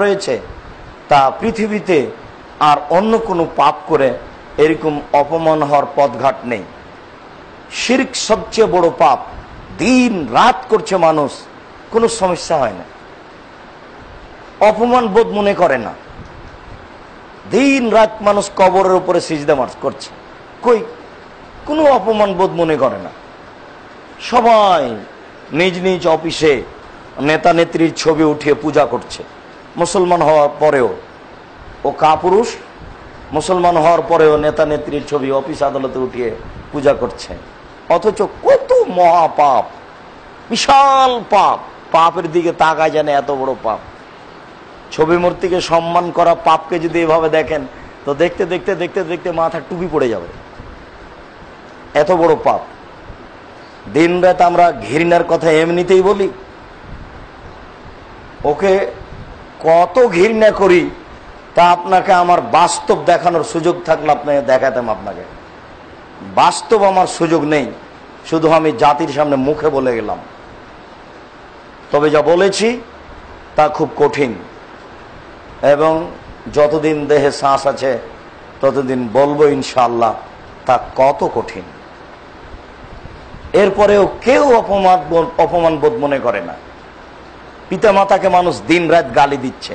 রয়েছে, তা পৃথিবীতে আর অন্য কোনো পাপ করে এরকম অপমান হওয়ার পথঘাট নেই। শিরক সবচেয়ে বড় পাপ। দিন রাত করছে মানুষ, কোনো সমস্যা হয় না, অপমান বোধ মনে করে না। দিন রাত মানুষ কবরের উপরে সিজদা করছে, কই কোনো অপমান বোধ মনে করে না। সবাই নিজ নিজ অফিসে নেতা নেত্রীর ছবি উঠিয়ে পূজা করছে। মুসলমান হওয়ার পরেও ও কাপুরুষ, মুসলমান হওয়ার পরেও নেতা নেত্রীর ছবি অফিস আদালতে উঠিয়ে পূজা করছে। অথচ কত মহাপাপ, বিশাল পাপ, পাপের দিকে তাকায় জানে এত বড় পাপ। ছবি মূর্তিকে সম্মান করা পাপকে যদি এভাবে দেখেন তো দেখতে দেখতে দেখতে দেখতে মাথা টুপি পড়ে যাবে, এত বড় পাপ। দিন রাত আমরা ঘৃণার কথা এমনিতেই বলি, ওকে কত ঘৃণা করি তা আপনাকে আমার বাস্তব দেখানোর সুযোগ থাকলে আপনাকে দেখাতাম। আপনাকে বাস্তব আমার সুযোগ নেই, শুধু আমি জাতির সামনে মুখে বলে গেলাম। তবে যা বলেছি তা খুব কঠিন, এবং যতদিন দেহে শ্বাস আছে ততদিন বলবো ইনশাআল্লাহ তা কত কঠিন। এরপরেও কেউ অপমান বোধ মনে করে না। পিতা মাতাকে মানুষ দিন রাত গালি দিচ্ছে।